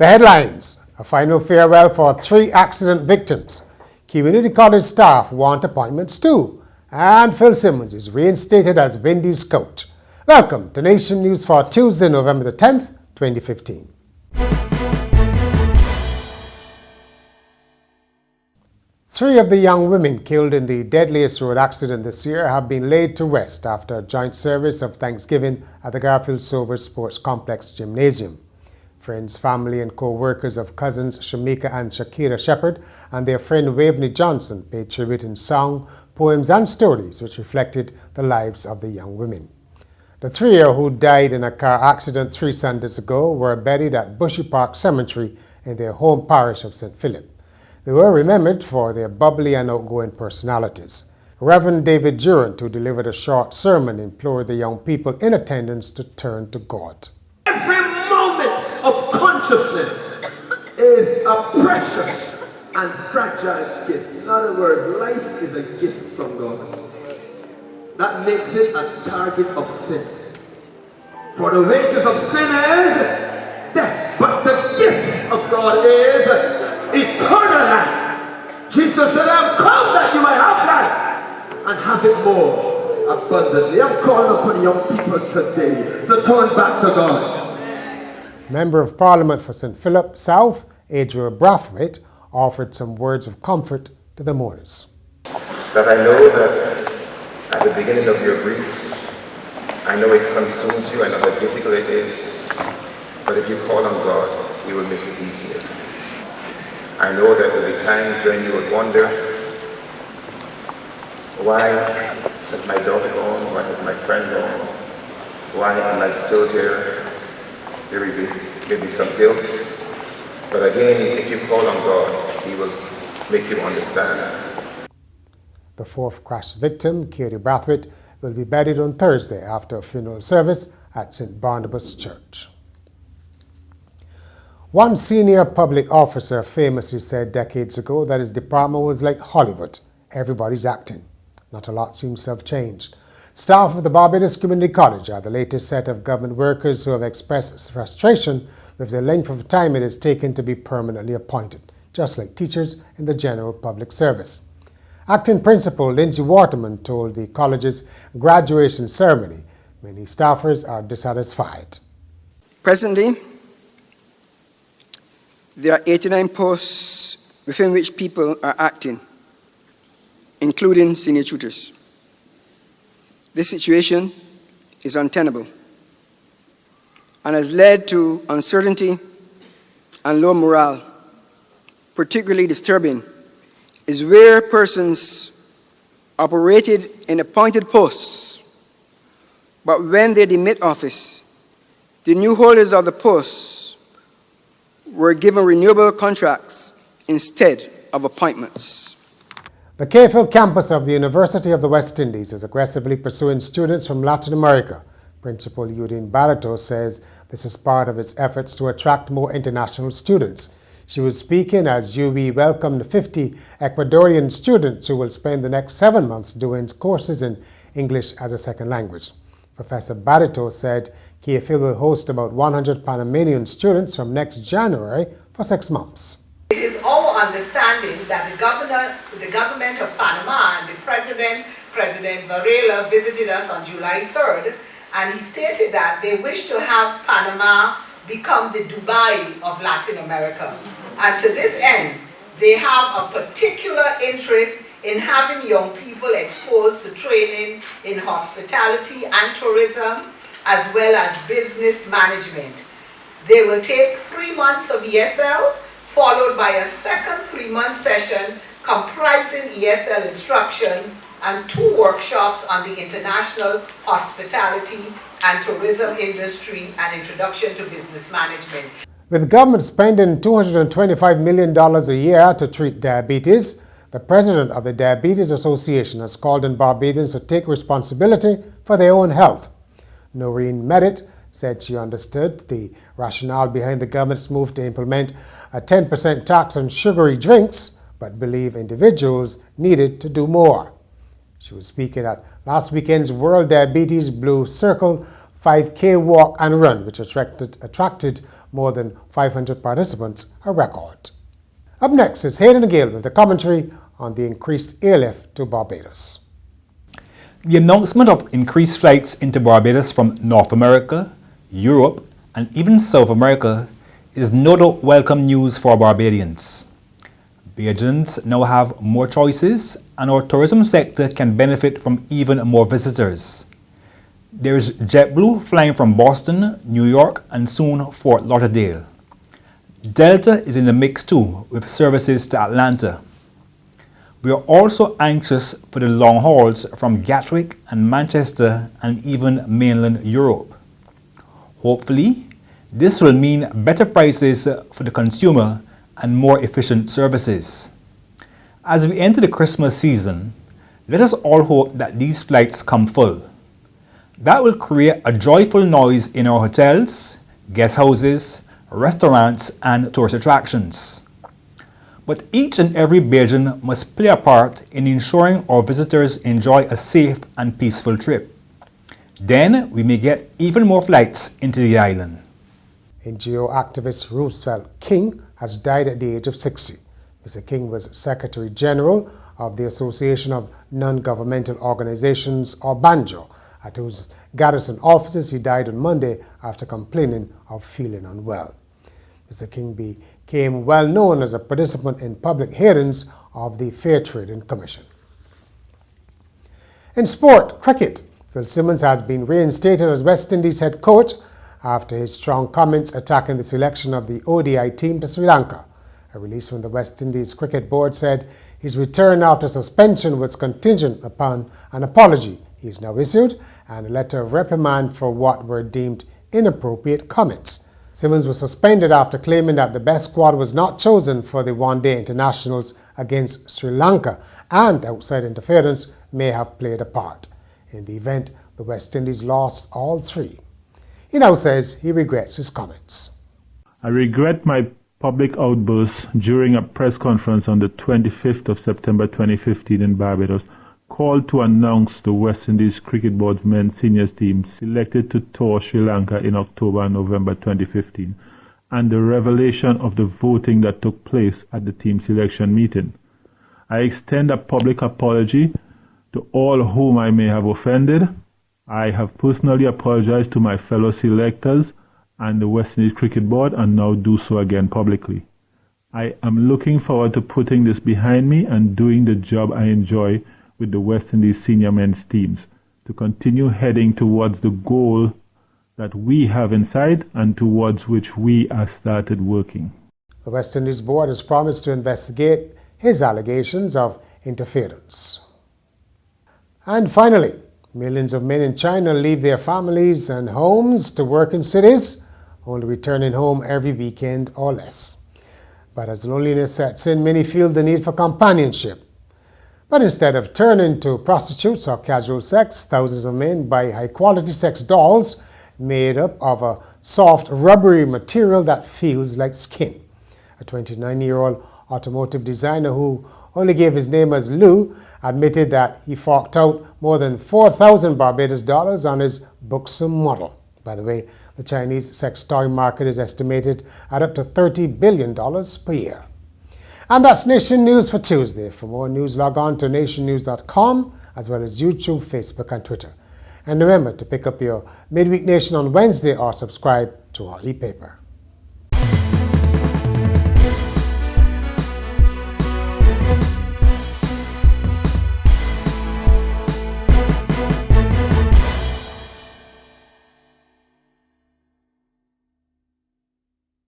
The headlines: a final farewell for 3 accident victims. Community college staff want appointments too. And Phil Simmons is reinstated as Windies coach. Welcome to Nation News for Tuesday, November the 10th, 2015. Three of the young women killed in the deadliest road accident this year have been laid to rest after a joint service of Thanksgiving at the Garfield Sober Sports Complex Gymnasium. Friends, family and co-workers of cousins Shamika and Shakira Shepherd and their friend Waveney Johnson paid tribute in song, poems and stories which reflected the lives of the young women. The three who died in a car accident 3 Sundays ago were buried at Bushy Park Cemetery in their home parish of St. Philip. They were remembered for their bubbly and outgoing personalities. Reverend David Durant, who delivered a short sermon, implored the young people in attendance to turn to God. Every moment of consciousness is a precious and fragile gift. In other words, life is a gift from God. That makes it a target of sin. For the wages of sin is death, but the gift of God is eternal life. Jesus said, I have come that you might have life and have it more abundantly. I'm calling upon young people today to turn back to God. Member of Parliament for St. Philip South, Adriel Brathwaite, offered some words of comfort to the mourners. That I know that at the beginning of your grief, I know it consumes you, I know how difficult it is, but if you call on God, He will make it easier. I know that there will be times when you would wonder, why has my daughter gone? Why has my friend gone? Why am I still here? There will be maybe some guilt. But again, if you call on God, He will make you understand. The 4th crash victim, Katie Brathwaite, will be buried on Thursday after a funeral service at St. Barnabas Church. One senior public officer famously said decades ago that his department was like Hollywood. Everybody's acting. Not a lot seems to have changed. Staff of the Barbados Community College are the latest set of government workers who have expressed frustration with the length of time it has taken to be permanently appointed, just like teachers in the general public service. Acting Principal Lindsay Waterman told the college's graduation ceremony many staffers are dissatisfied. Presently, there are 89 posts within which people are acting, including senior tutors. This situation is untenable and has led to uncertainty and low morale. Particularly disturbing is where persons operated in appointed posts, but when they demit office, the new holders of the posts were given renewable contracts instead of appointments. The Cayfield campus of the University of the West Indies is aggressively pursuing students from Latin America. Principal Eugene Barbados says this is part of its efforts to attract more international students. She was speaking as UWI welcomed 50 Ecuadorian students who will spend the next 7 months doing courses in English as a second language. Professor Barbados said Cayfield will host about 100 Panamanian students from next January for 6 months. It is our understanding that the government of Panama and the President Varela, visited us on July 3rd, and he stated that they wish to have Panama become the Dubai of Latin America. And to this end, they have a particular interest in having young people exposed to training in hospitality and tourism, as well as business management. They will take 3 months of ESL, followed by a second 3-month session comprising ESL instruction and 2 workshops on the international hospitality and tourism industry and introduction to business management. With the government spending $225 million a year to treat diabetes, the president of the Diabetes Association has called on Barbadians to take responsibility for their own health. Noreen Medit said she understood the rationale behind the government's move to implement a 10% tax on sugary drinks, but believed individuals needed to do more. She was speaking at last weekend's World Diabetes Blue Circle 5K walk and run, which attracted more than 500 participants a record. Up next is Haydn and Gill with a commentary on the increased airlift to Barbados. The announcement of increased flights into Barbados from North America, Europe, and even South America is no doubt welcome news for Barbadians. Bajans now have more choices, and our tourism sector can benefit from even more visitors. There is JetBlue flying from Boston, New York, and soon Fort Lauderdale. Delta is in the mix too, with services to Atlanta. We are also anxious for the long hauls from Gatwick and Manchester and even mainland Europe. Hopefully, this will mean better prices for the consumer and more efficient services. As we enter the Christmas season, let us all hope that these flights come full. That will create a joyful noise in our hotels, guest houses, restaurants, and tourist attractions. But each and every Bajan must play a part in ensuring our visitors enjoy a safe and peaceful trip. Then we may get even more flights into the island. NGO activist Roosevelt King has died at the age of 60. Mr. King was Secretary General of the Association of Non-Governmental Organizations, or BANJO, at whose garrison offices he died on Monday after complaining of feeling unwell. Mr. King became well known as a participant in public hearings of the Fair Trading Commission. In sport, cricket, Phil Simmons has been reinstated as West Indies head coach after his strong comments attacking the selection of the ODI team to Sri Lanka. A release from the West Indies Cricket Board said his return after suspension was contingent upon an apology he is now issued and a letter of reprimand for what were deemed inappropriate comments. Simmons was suspended after claiming that the best squad was not chosen for the one-day internationals against Sri Lanka and outside interference may have played a part. In the event, the West Indies lost all three. He now says he regrets his comments. I regret my public outburst during a press conference on the 25th of September 2015 in Barbados, called to announce the West Indies Cricket Board's men's seniors team selected to tour Sri Lanka in October and November 2015, and the revelation of the voting that took place at the team selection meeting. I extend a public apology to all whom I may have offended. I have personally apologized to my fellow selectors and the West Indies Cricket Board and now do so again publicly. I am looking forward to putting this behind me and doing the job I enjoy with the West Indies senior men's teams, to continue heading towards the goal that we have in sight and towards which we have started working. The West Indies Board has promised to investigate his allegations of interference. And finally, millions of men in China leave their families and homes to work in cities, only returning home every weekend or less. But as loneliness sets in, many feel the need for companionship. But instead of turning to prostitutes or casual sex, thousands of men buy high-quality sex dolls made up of a soft, rubbery material that feels like skin. A 29-year-old automotive designer who only gave his name as Lou admitted that he forked out more than 4,000 Barbados dollars on his buxom model. By the way, the Chinese sex toy market is estimated at up to $30 billion per year. And that's Nation News for Tuesday. For more news, log on to nationnews.com, as well as YouTube, Facebook, and Twitter. And remember to pick up your Midweek Nation on Wednesday or subscribe to our e-paper.